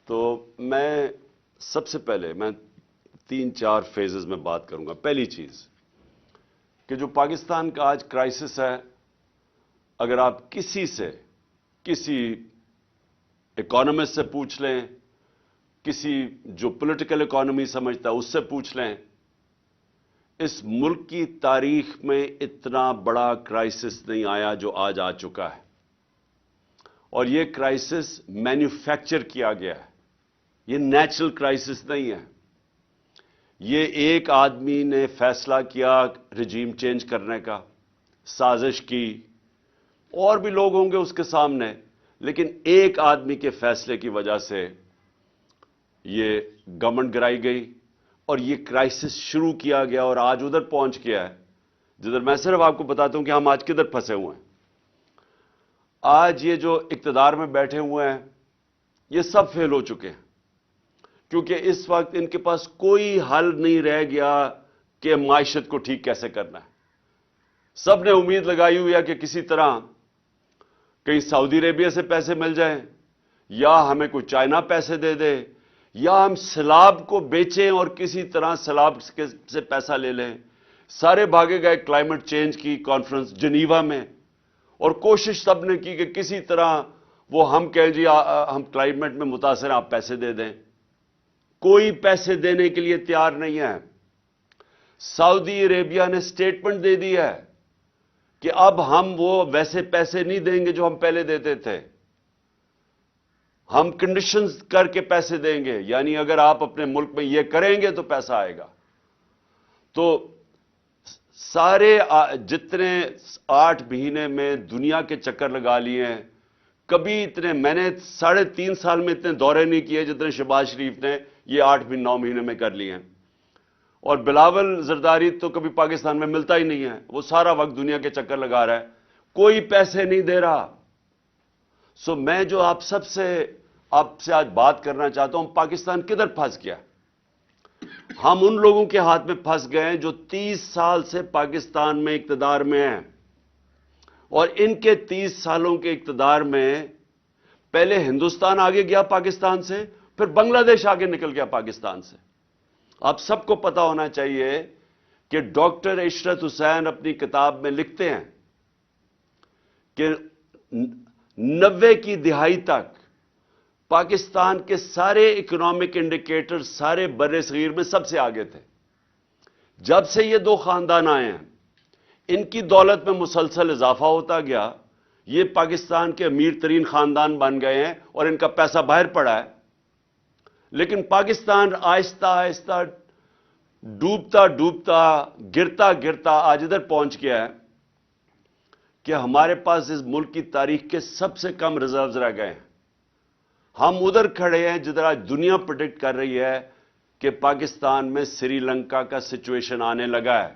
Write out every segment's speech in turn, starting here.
تو میں سب سے پہلے 3-4 فیزز میں بات کروں گا. پہلی چیز کہ جو پاکستان کا آج کرائسس ہے، اگر آپ کسی اکانومسٹ سے پوچھ لیں، کسی جو پولیٹیکل اکانومی سمجھتا ہے اس سے پوچھ لیں، اس ملک کی تاریخ میں اتنا بڑا کرائسس نہیں آیا جو آج آ چکا ہے. اور یہ کرائسس مینوفیکچر کیا گیا ہے، یہ نیچرل کرائسس نہیں ہے. یہ ایک آدمی نے فیصلہ کیا رجیم چینج کرنے کا، سازش کی، اور بھی لوگ ہوں گے اس کے سامنے، لیکن ایک آدمی کے فیصلے کی وجہ سے یہ گورنمنٹ گرائی گئی اور یہ کرائسس شروع کیا گیا اور آج ادھر پہنچ گیا ہے جدھر میں صرف آپ کو بتاتا ہوں کہ ہم آج کدھر پھنسے ہوئے ہیں. آج یہ جو اقتدار میں بیٹھے ہوئے ہیں یہ سب فیل ہو چکے ہیں، کیونکہ اس وقت ان کے پاس کوئی حل نہیں رہ گیا کہ معیشت کو ٹھیک کیسے کرنا ہے. سب نے امید لگائی ہوئی ہے کہ کسی طرح کہیں سعودی عربیہ سے پیسے مل جائیں، یا ہمیں کوئی چائنا پیسے دے دے، یا ہم سیلاب کو بیچیں اور کسی طرح سیلاب سے پیسہ لے لیں. سارے بھاگے گئے کلائمیٹ چینج کی کانفرنس جنیوا میں، اور کوشش سب نے کی کہ کسی طرح وہ ہم کہیں جی ہم کلائمیٹ میں متاثر ہیں، آپ پیسے دے دیں. کوئی پیسے دینے کے لیے تیار نہیں ہے. سعودی عربیہ نے سٹیٹمنٹ دے دی ہے کہ اب ہم وہ ویسے پیسے نہیں دیں گے جو ہم پہلے دیتے تھے، ہم کنڈیشنز کر کے پیسے دیں گے، یعنی اگر آپ اپنے ملک میں یہ کریں گے تو پیسہ آئے گا. تو سارے جتنے 8 مہینے میں دنیا کے چکر لگا لیے ہیں، کبھی اتنے میں نے 3.5 سال میں اتنے دورے نہیں کیے جتنے شہباز شریف نے یہ 8-9 مہینے میں کر لیے ہیں. اور بلاول زرداری تو کبھی پاکستان میں ملتا ہی نہیں ہے، وہ سارا وقت دنیا کے چکر لگا رہا ہے، کوئی پیسے نہیں دے رہا. سو میں جو آپ سے آج بات کرنا چاہتا ہوں، پاکستان کدھر پھنس گیا. ہم ان لوگوں کے ہاتھ میں پھنس گئے ہیں جو 30 سال سے پاکستان میں اقتدار میں ہیں، اور ان کے 30 سالوں کے اقتدار میں پہلے ہندوستان آگے گیا پاکستان سے، پھر بنگلہ دیش آگے نکل گیا پاکستان سے. آپ سب کو پتا ہونا چاہیے کہ ڈاکٹر عشرت حسین اپنی کتاب میں لکھتے ہیں کہ 90 کی دہائی تک پاکستان کے سارے اکنامک انڈیکیٹر سارے بر صغیر میں سب سے آگے تھے. جب سے یہ 2 خاندان آئے ہیں، ان کی دولت میں مسلسل اضافہ ہوتا گیا، یہ پاکستان کے امیر ترین خاندان بن گئے ہیں اور ان کا پیسہ باہر پڑا ہے. لیکن پاکستان آہستہ آہستہ ڈوبتا گرتا آج ادھر پہنچ گیا ہے کہ ہمارے پاس اس ملک کی تاریخ کے سب سے کم ریزروز رہ گئے ہیں. ہم ادھر کھڑے ہیں جدھر آج دنیا پریڈکٹ کر رہی ہے کہ پاکستان میں سری لنکا کا سچویشن آنے لگا ہے.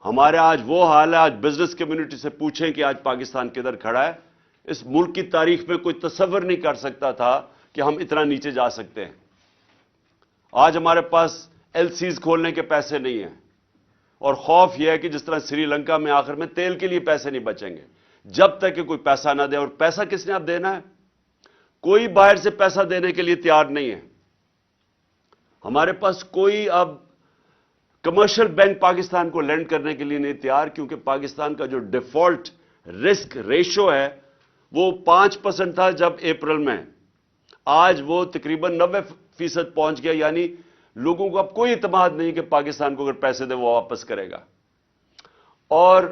ہمارے آج وہ حال ہے، آج بزنس کمیونٹی سے پوچھیں کہ آج پاکستان کدھر کھڑا ہے. اس ملک کی تاریخ میں کوئی تصور نہیں کر سکتا تھا کہ ہم اتنا نیچے جا سکتے ہیں. آج ہمارے پاس ایل سیز کھولنے کے پیسے نہیں ہیں، اور خوف یہ ہے کہ جس طرح سری لنکا میں آخر میں تیل کے لیے پیسے نہیں بچیں گے جب تک کہ کوئی پیسہ نہ دے. اور پیسہ کس نے اب دینا ہے؟ کوئی باہر سے پیسہ دینے کے لیے تیار نہیں ہے. ہمارے پاس کوئی اب کمرشل بینک پاکستان کو لینڈ کرنے کے لیے نہیں تیار، کیونکہ پاکستان کا جو ڈیفالٹ رسک ریشو ہے وہ 5% تھا جب اپریل میں، آج وہ تقریباً 90% پہنچ گیا. یعنی لوگوں کو اب کوئی اعتماد نہیں کہ پاکستان کو اگر پیسے دے وہ واپس کرے گا. اور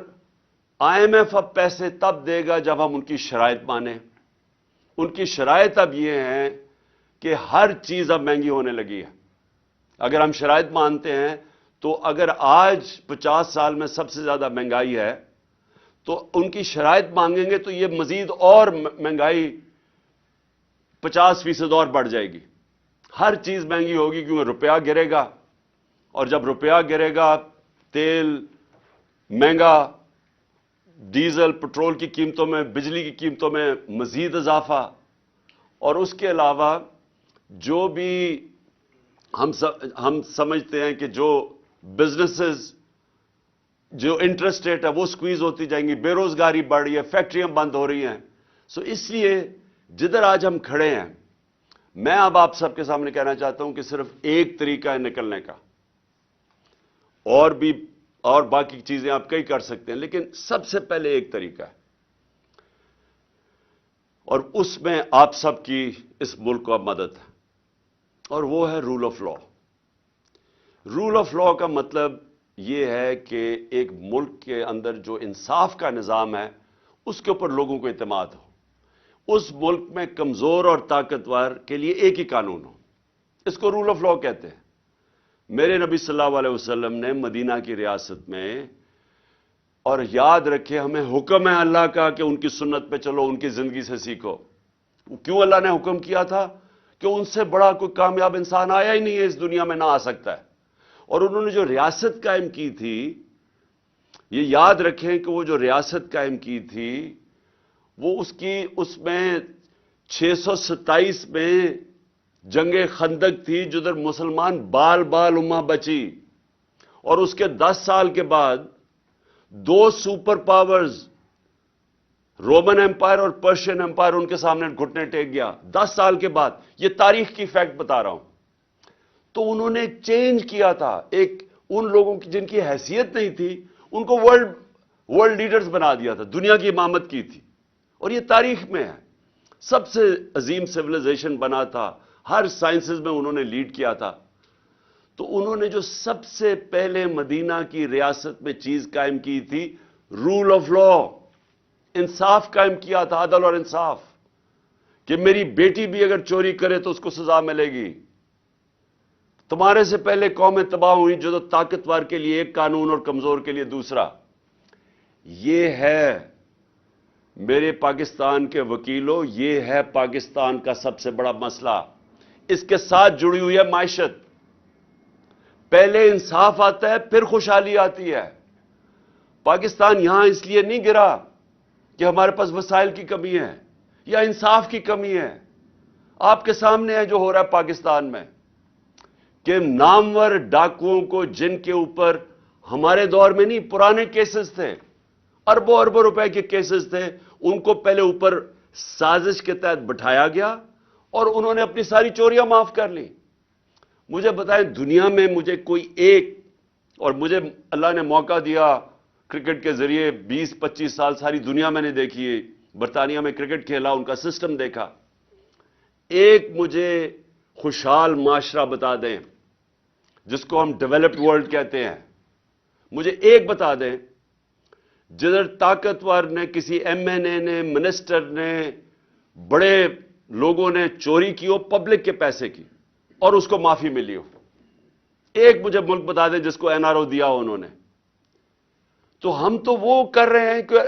آئی ایم ایف اب پیسے تب دے گا جب ہم ان کی شرائط مانیں. ان کی شرائط اب یہ ہیں کہ ہر چیز اب مہنگی ہونے لگی ہے. اگر ہم شرائط مانتے ہیں تو اگر آج 50 سال میں سب سے زیادہ مہنگائی ہے تو ان کی شرائط مانگیں گے تو یہ مزید اور مہنگائی 50% اور بڑھ جائے گی. ہر چیز مہنگی ہوگی کیونکہ روپیہ گرے گا، اور جب روپیہ گرے گا تیل مہنگا، ڈیزل پٹرول کی قیمتوں میں، بجلی کی قیمتوں میں مزید اضافہ. اور اس کے علاوہ جو بھی ہم سمجھتے ہیں کہ جو بزنسز جو انٹرسٹ ریٹ ہے وہ سکویز ہوتی جائیں گی، بے روزگاری بڑھ رہی ہے، فیکٹریاں بند ہو رہی ہیں. سو اس لیے جدھر آج ہم کھڑے ہیں میں اب آپ سب کے سامنے کہنا چاہتا ہوں کہ صرف ایک طریقہ ہے نکلنے کا، اور باقی چیزیں آپ کئی کر سکتے ہیں، لیکن سب سے پہلے ایک طریقہ ہے، اور اس میں آپ سب کی اس ملک کو اب مدد ہے، اور وہ ہے rule of law. Rule of law کا مطلب یہ ہے کہ ایک ملک کے اندر جو انصاف کا نظام ہے اس کے اوپر لوگوں کو اعتماد ہو، اس ملک میں کمزور اور طاقتور کے لیے ایک ہی قانون ہو، اس کو رول آف لا کہتے ہیں۔ میرے نبی صلی اللہ علیہ وسلم نے مدینہ کی ریاست میں، اور یاد رکھے ہمیں حکم ہے اللہ کا کہ ان کی سنت پہ چلو، ان کی زندگی سے سیکھو۔ کیوں اللہ نے حکم کیا تھا؟ کہ ان سے بڑا کوئی کامیاب انسان آیا ہی نہیں ہے، اس دنیا میں نہ آ سکتا ہے۔ اور انہوں نے جو ریاست قائم کی تھی، یہ یاد رکھیں کہ وہ جو ریاست قائم کی تھی وہ اس میں 627 میں جنگ خندق تھی، جدھر مسلمان بال بال امہ بچی، اور اس کے 10 سال کے بعد دو سپر پاورز رومن ایمپائر اور پرشین ایمپائر ان کے سامنے گھٹنے ٹیک گیا 10 سال کے بعد۔ یہ تاریخ کی فیکٹ بتا رہا ہوں۔ تو انہوں نے ایک چینج کیا تھا، ایک ان لوگوں کی جن کی حیثیت نہیں تھی ان کو ورلڈ لیڈرز بنا دیا تھا، دنیا کی امامت کی تھی، اور یہ تاریخ میں ہے۔ سب سے عظیم سیویلائزیشن بنا تھا، ہر سائنسز میں انہوں نے لیڈ کیا تھا۔ تو انہوں نے جو سب سے پہلے مدینہ کی ریاست میں چیز قائم کی تھی، رول آف لا، انصاف قائم کیا تھا، عدل اور انصاف، کہ میری بیٹی بھی اگر چوری کرے تو اس کو سزا ملے گی۔ تمہارے سے پہلے قومیں تباہ ہوئی جو طاقتور کے لیے ایک قانون اور کمزور کے لیے دوسرا۔ یہ ہے میرے پاکستان کے وکیلوں، یہ ہے پاکستان کا سب سے بڑا مسئلہ۔ اس کے ساتھ جڑی ہوئی ہے معیشت۔ پہلے انصاف آتا ہے، پھر خوشحالی آتی ہے۔ پاکستان یہاں اس لیے نہیں گرا کہ ہمارے پاس وسائل کی کمی ہے یا انصاف کی کمی ہے۔ آپ کے سامنے ہے جو ہو رہا ہے پاکستان میں، کہ نامور ڈاکوؤں کو، جن کے اوپر ہمارے دور میں نہیں، پرانے کیسز تھے، اربوں اربوں روپے کے کیسز تھے، ان کو پہلے اوپر سازش کے تحت بٹھایا گیا اور انہوں نے اپنی ساری چوریاں معاف کر لی۔ مجھے بتائیں، دنیا میں مجھے کوئی ایک، اور مجھے اللہ نے موقع دیا کرکٹ کے ذریعے 20-25 سال ساری دنیا میں نے دیکھی ہے، برطانیہ میں کرکٹ کھیلا، ان کا سسٹم دیکھا، ایک مجھے خوشحال معاشرہ بتا دیں جس کو ہم ڈیولپڈ ورلڈ کہتے ہیں، مجھے ایک بتا دیں جدھر طاقتور نے، کسی ایم این اے نے، منسٹر نے، بڑے لوگوں نے چوری کی ہو پبلک کے پیسے کی اور اس کو معافی ملی ہو۔ ایک مجھے ملک بتا دیں جس کو این آر او دیا ہو انہوں نے۔ تو ہم تو وہ کر رہے ہیں کہ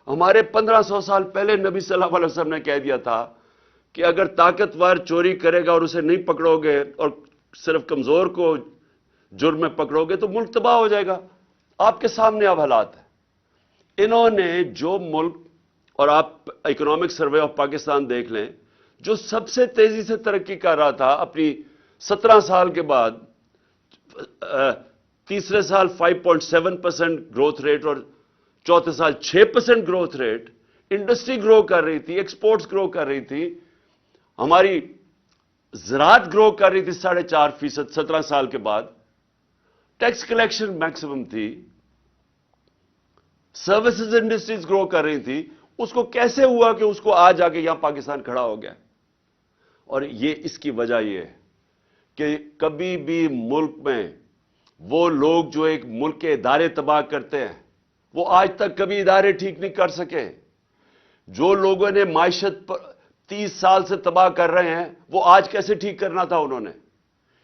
ہمارے 1500 سال پہلے نبی صلی اللہ علیہ وسلم نے کہہ دیا تھا کہ اگر طاقتور چوری کرے گا اور اسے نہیں پکڑو گے اور صرف کمزور کو جرم میں پکڑو گے تو ملک تباہ ہو جائے گا۔ آپ کے سامنے اب حالات ہیں۔ انہوں نے جو ملک، اور آپ اکنامک سروے آف پاکستان دیکھ لیں، جو سب سے تیزی سے ترقی کر رہا تھا اپنی 17 سال کے بعد، تیسرے سال 5.7% گروتھ ریٹ اور چوتھے سال 6% گروتھ ریٹ، انڈسٹری گرو کر رہی تھی، ایکسپورٹس گرو کر رہی تھی، ہماری زراعت گرو کر رہی تھی 4.5%۔ 17 سال کے بعد ٹیکس کلیکشن میکسیمم تھی، سروسز انڈسٹریز گرو کر رہی تھی۔ اس کو کیسے ہوا کہ اس کو آج آ کے یہاں پاکستان کھڑا ہو گیا؟ اور یہ اس کی وجہ یہ ہے کہ کبھی بھی ملک میں وہ لوگ جو ایک ملک کے ادارے تباہ کرتے ہیں، وہ آج تک کبھی ادارے ٹھیک نہیں کر سکے۔ جو لوگوں نے معیشت 30 سال سے تباہ کر رہے ہیں، وہ آج کیسے ٹھیک کرنا تھا انہوں نے؟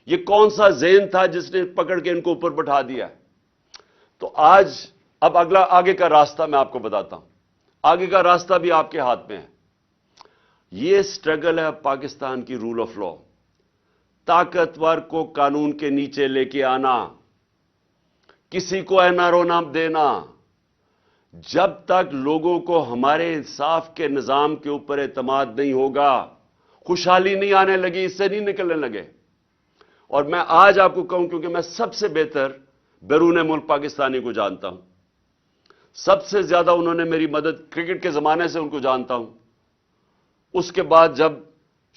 یہ کون سا ذہن تھا جس نے پکڑ کے ان کو اوپر بٹھا دیا؟ تو اب آگے کا راستہ میں آپ کو بتاتا ہوں۔ آگے کا راستہ بھی آپ کے ہاتھ میں ہے۔ یہ سٹرگل ہے پاکستان کی رول آف لا، طاقتور کو قانون کے نیچے لے کے آنا، کسی کو این آر او نہ دینا۔ جب تک لوگوں کو ہمارے انصاف کے نظام کے اوپر اعتماد نہیں ہوگا، خوشحالی نہیں آنے لگی، اس سے نہیں نکلنے لگے۔ اور میں آج آپ کو کہوں، کیونکہ میں سب سے بہتر بیرون ملک پاکستانی کو جانتا ہوں، سب سے زیادہ انہوں نے میری مدد کرکٹ کے زمانے سے ان کو جانتا ہوں۔ اس کے بعد جب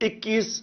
21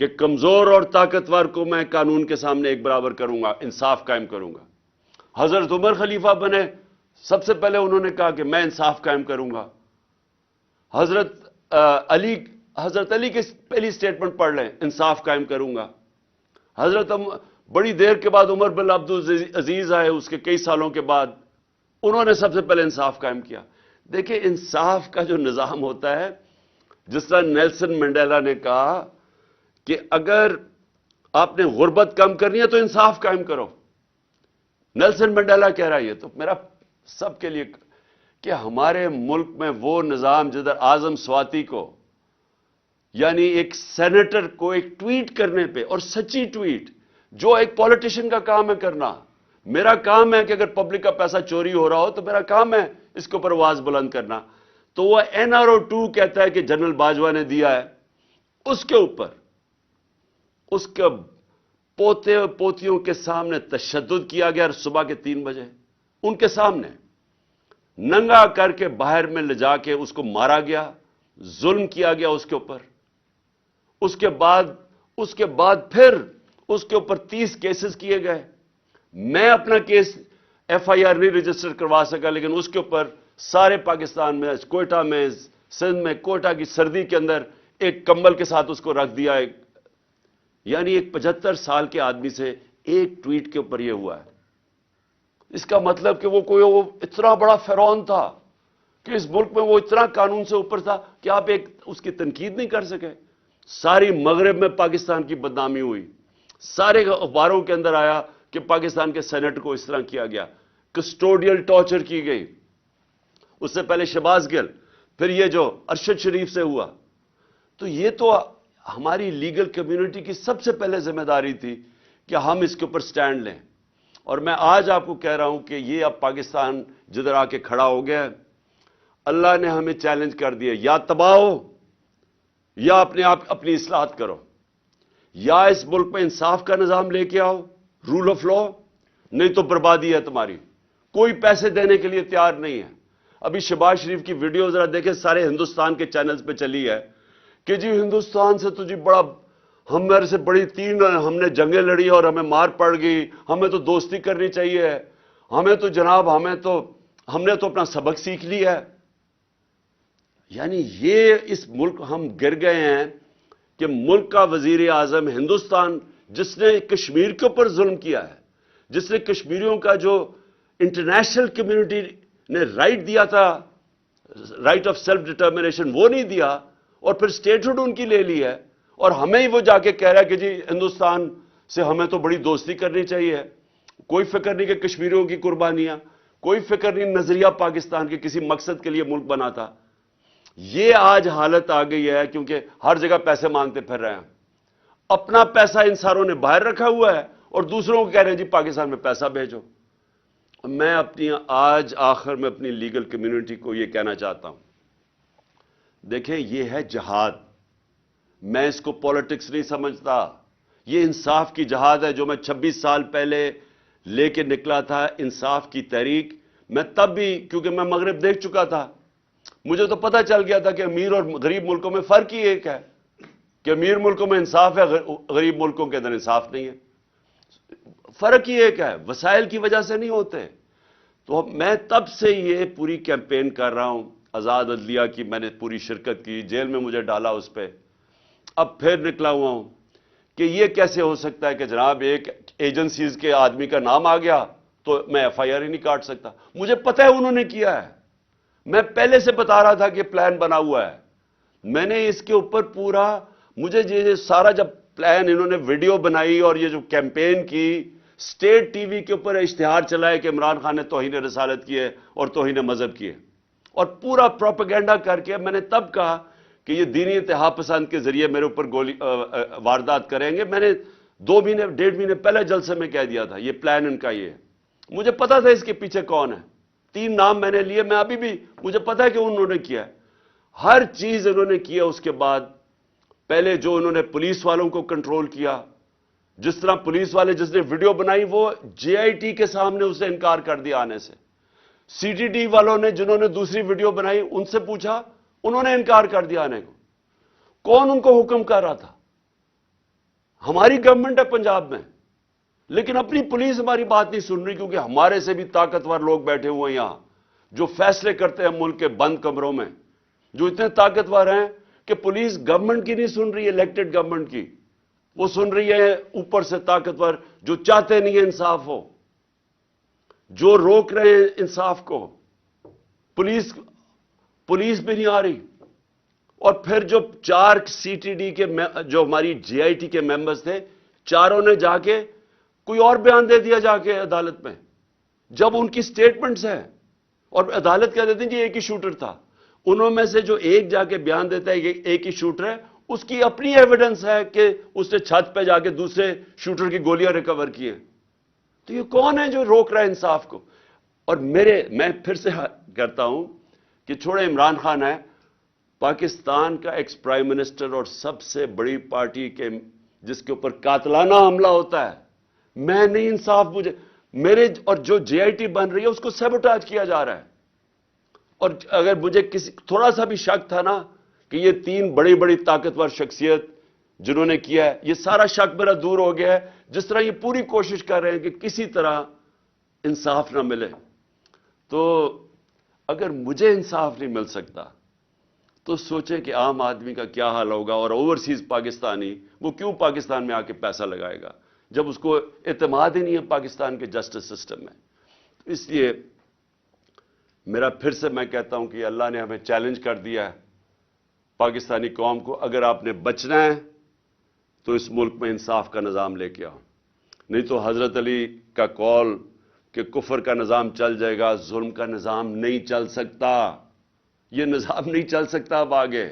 کہ کمزور اور طاقتور کو میں قانون کے سامنے ایک برابر کروں گا, انصاف قائم کروں گا. حضرت عمر خلیفہ بنے, سب سے پہلے انہوں نے کہا کہ میں انصاف قائم کروں گا. حضرت علی کی پہلی سٹیٹمنٹ پڑھ لیں, انصاف قائم کروں گا. بڑی دیر کے بعد عمر بن عبدالعزیز آئے, اس کے کئی سالوں کے بعد, انہوں نے سب سے پہلے انصاف قائم کیا. دیکھیں انصاف کا جو نظام ہوتا ہے, جس طرح نیلسن منڈیلا نے کہا کہ اگر آپ نے غربت کم کرنی ہے تو انصاف قائم کرو. نیلسن منڈیلا کہہ رہا ہے, یہ تو میرا سب کے لیے, کہ ہمارے ملک میں وہ نظام جدھر اعظم سواتی کو, یعنی ایک سینیٹر کو ایک ٹویٹ کرنے پہ, اور سچی ٹویٹ, جو ایک پولیٹیشین کا کام ہے کرنا, میرا کام ہے کہ اگر پبلک کا پیسہ چوری ہو رہا ہو تو میرا کام ہے اس کے اوپر آواز بلند کرنا. تو وہ NRO2 کہتا ہے کہ جنرل باجوہ نے دیا ہے, اس کے اوپر اس کے پوتے پوتیوں کے سامنے تشدد کیا گیا, صبح کے 3 بجے ان کے سامنے ننگا کر کے باہر میں لے جا کے اس کو مارا گیا, ظلم کیا گیا اس کے اوپر. اس کے بعد پھر اس کے اوپر 30 کیسز کیے گئے. میں اپنا کیس FIR نہیں رجسٹر کروا سکا, لیکن اس کے اوپر سارے پاکستان میں, کوئٹہ میں, سندھ میں, کوئٹہ کی سردی کے اندر ایک کمبل کے ساتھ اس کو رکھ دیا. یعنی ایک 75 سال کے آدمی سے ایک ٹویٹ کے اوپر یہ ہوا ہے. اس کا مطلب کہ وہ اتنا بڑا فرعون تھا کہ اس ملک میں وہ اتنا قانون سے اوپر تھا کہ آپ اس کی تنقید نہیں کر سکے. ساری مغرب میں پاکستان کی بدنامی ہوئی, سارے اخباروں کے اندر آیا کہ پاکستان کے سینٹ کو اس طرح کیا گیا, کسٹوڈیل ٹارچر کی گئی. اس سے پہلے شہباز گل, پھر یہ جو ارشد شریف سے ہوا. تو یہ تو ہماری لیگل کمیونٹی کی سب سے پہلے ذمہ داری تھی کہ ہم اس کے اوپر سٹینڈ لیں. اور میں آج آپ کو کہہ رہا ہوں کہ یہ اب پاکستان جدھر آ کے کھڑا ہو گیا, اللہ نے ہمیں چیلنج کر دیا, یا تباہ ہو یا اپنی اصلاحات کرو, یا اس ملک میں انصاف کا نظام لے کے آؤ, رول آف لا, نہیں تو بربادی ہے تمہاری. کوئی پیسے دینے کے لیے تیار نہیں ہے. ابھی شہباز شریف کی ویڈیو ذرا دیکھیں, سارے ہندوستان کے چینلز پہ چلی ہے کہ جی ہندوستان سے تو جی بڑا, ہمارے سے بڑی 3 ہم نے جنگیں لڑی اور ہمیں مار پڑ گئی, ہمیں تو دوستی کرنی چاہیے, ہمیں تو جناب ہم نے تو اپنا سبق سیکھ لیا ہے. یعنی یہ اس ملک ہم گر گئے ہیں کہ ملک کا وزیر اعظم ہندوستان, جس نے کشمیر کے اوپر ظلم کیا ہے, جس نے کشمیریوں کا جو انٹرنیشنل کمیونٹی نے رائٹ دیا تھا, رائٹ آف سیلف ڈٹرمنیشن, وہ نہیں دیا, اور پھر سٹیٹہڈ ان کی لے لی ہے, اور ہمیں ہی وہ جا کے کہہ رہا ہے کہ جی ہندوستان سے ہمیں تو بڑی دوستی کرنی چاہیے. کوئی فکر نہیں کہ کشمیریوں کی قربانیاں, کوئی فکر نہیں نظریہ پاکستان کے کسی مقصد کے لیے ملک بنا تھا. یہ آج حالت آ گئی ہے کیونکہ ہر جگہ پیسے مانگتے پھر رہے ہیں. اپنا پیسہ ان ساروں نے باہر رکھا ہوا ہے اور دوسروں کو کہہ رہے ہیں جی پاکستان میں پیسہ بھیجو. میں آج آخر میں اپنی لیگل کمیونٹی کو یہ کہنا چاہتا ہوں, دیکھیں یہ ہے جہاد, میں اس کو پولیٹکس نہیں سمجھتا, یہ انصاف کی جہاد ہے جو میں 26 سال پہلے لے کے نکلا تھا, انصاف کی تحریک. میں تب بھی, کیونکہ میں مغرب دیکھ چکا تھا, مجھے تو پتہ چل گیا تھا کہ امیر اور غریب ملکوں میں فرق ہی ایک ہے, کہ امیر ملکوں میں انصاف ہے, غریب ملکوں کے اندر انصاف نہیں ہے. فرق ہی ایک ہے, وسائل کی وجہ سے نہیں ہوتے. تو میں تب سے یہ پوری کیمپین کر رہا ہوں, آزاد عدلیہ کی میں نے پوری شرکت کی, جیل میں مجھے ڈالا اس پہ. اب پھر نکلا ہوا ہوں کہ یہ کیسے ہو سکتا ہے کہ جناب ایک ایجنسیز کے آدمی کا نام آ گیا تو میں FIR ہی نہیں کاٹ سکتا. مجھے پتہ ہے انہوں نے کیا ہے, میں پہلے سے بتا رہا تھا کہ پلان بنا ہوا ہے. میں نے اس کے اوپر پورا, مجھے یہ سارا جب پلان انہوں نے ویڈیو بنائی اور یہ جو کیمپین کی, اسٹیٹ ٹی وی کے اوپر اشتہار چلائے کہ عمران خان نے توہین رسالت کی ہے اور توہین مذہب کی ہے, اور پورا پروپیگنڈا کر کے میں نے تب کہا کہ یہ دینی اتحاد پسند کے ذریعے میرے اوپر واردات کریں گے. میں نے 2 مہینے 1.5 مہینے پہلے جلسے میں کہہ دیا تھا یہ پلان ان کا یہ ہے. مجھے پتا تھا اس کے پیچھے کون ہے, 3 نام میں نے لیے, میں ابھی بھی مجھے پتا ہے کہ انہوں نے کیا ہے, ہر چیز انہوں نے کیا. اس کے بعد پہلے جو انہوں نے پولیس والوں کو کنٹرول کیا, جس طرح پولیس والے جس نے ویڈیو بنائی وہ JIT کے سامنے اسے انکار کر دیا آنے سے. CTD والوں نے جنہوں نے دوسری ویڈیو بنائی ان سے پوچھا, انہوں نے انکار کر دیا آنے کو. کون ان کو حکم کر رہا تھا؟ ہماری گورنمنٹ ہے پنجاب میں، لیکن اپنی پولیس ہماری بات نہیں سن رہی، کیونکہ ہمارے سے بھی طاقتور لوگ بیٹھے ہوئے ہیں یہاں جو فیصلے کرتے ہیں ملک کے بند کمروں میں، جو اتنے طاقتور ہیں کہ پولیس گورنمنٹ کی نہیں سن رہی ہے، الیکٹڈ گورنمنٹ کی، وہ سن رہی ہے اوپر سے طاقتور جو چاہتے نہیں ہے انصاف ہو، جو روک رہے ہیں انصاف کو۔ پولیس بھی نہیں آ رہی، اور پھر جو 4 سی ٹی ڈی کے جو ہماری جے آئی ٹی کے ممبرز تھے، چاروں نے جا کے کوئی اور بیان دے دیا جا کے عدالت میں، جب ان کی سٹیٹمنٹس ہیں، اور عدالت کہہ دیتی ہے کہ ایک ہی شوٹر تھا۔ انہوں میں سے جو ایک جا کے بیان دیتا ہے کہ ایک ہی شوٹر ہے، اس کی اپنی ایویڈنس ہے کہ اس نے چھت پہ جا کے دوسرے شوٹر کی گولیاں ریکور کی ہیں۔ تو یہ کون ہے جو روک رہا ہے انصاف کو؟ اور میں پھر سے کرتا ہوں کہ چھوڑے عمران خان ہے، پاکستان کا ایکس پرائم منسٹر اور سب سے بڑی پارٹی کے جس کے اوپر قاتلانہ حملہ ہوتا ہے، میں نہیں انصاف میرے اور جو جے آئی ٹی بن رہی ہے اس کو سیبوٹاج کیا جا رہا ہے۔ اور اگر مجھے تھوڑا سا بھی شک تھا نا کہ یہ 3 بڑی بڑی طاقتور شخصیت جنہوں نے کیا ہے، یہ سارا شک میرا دور ہو گیا ہے، جس طرح یہ پوری کوشش کر رہے ہیں کہ کسی طرح انصاف نہ ملے۔ تو اگر مجھے انصاف نہیں مل سکتا تو سوچیں کہ عام آدمی کا کیا حال ہوگا، اور اوورسیز پاکستانی وہ کیوں پاکستان میں آ کے پیسہ لگائے گا جب اس کو اعتماد ہی نہیں ہے پاکستان کے جسٹس سسٹم میں۔ اس لیے میرا پھر سے میں کہتا ہوں کہ اللہ نے ہمیں چیلنج کر دیا ہے پاکستانی قوم کو، اگر آپ نے بچنا ہے تو اس ملک میں انصاف کا نظام لے کے آؤ، نہیں تو حضرت علی کا قول کہ کفر کا نظام چل جائے گا، ظلم کا نظام نہیں چل سکتا۔ یہ نظام نہیں چل سکتا اب آگے،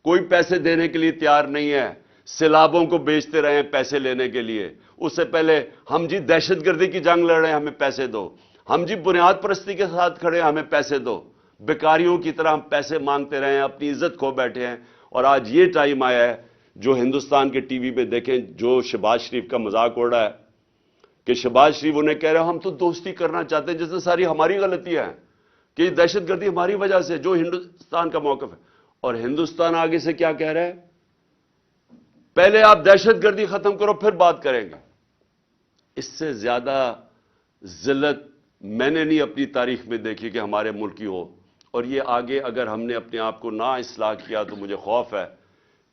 کوئی پیسے دینے کے لیے تیار نہیں ہے، سیلابوں کو بیچتے رہے ہیں پیسے لینے کے لیے۔ اس سے پہلے ہم جی دہشت گردی کی جنگ لڑ رہے ہیں، ہمیں پیسے دو، ہم جی بنیاد پرستی کے ساتھ کھڑے ہیں، ہمیں پیسے دو۔ بیکاریوں کی طرح ہم پیسے مانگتے رہے ہیں، اپنی عزت کھو بیٹھے ہیں۔ اور آج یہ ٹائم آیا ہے، جو ہندوستان کے ٹی وی پہ دیکھیں جو شہباز شریف کا مذاق اڑ رہا ہے کہ شہباز شریف انہیں کہہ رہے ہیں ہم تو دوستی کرنا چاہتے ہیں، جس میں ساری ہماری غلطیاں ہیں کہ یہ دہشت گردی ہماری وجہ سے، جو ہندوستان کا موقف ہے۔ اور ہندوستان آگے سے کیا کہہ رہا ہے؟ پہلے آپ دہشت گردی ختم کرو پھر بات کریں گے۔ اس سے زیادہ ذلت میں نے نہیں اپنی تاریخ میں دیکھی کہ ہمارے ملک کی ہو۔ اور یہ آگے اگر ہم نے اپنے آپ کو نہ اصلاح کیا تو مجھے خوف ہے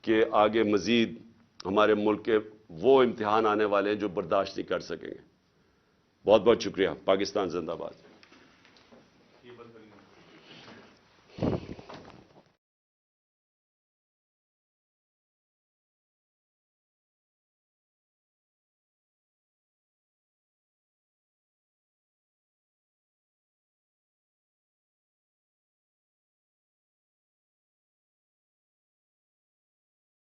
کہ آگے مزید ہمارے ملک کے وہ امتحان آنے والے ہیں جو برداشت نہیں کر سکیں گے۔ بہت بہت شکریہ۔ پاکستان زندہ باد۔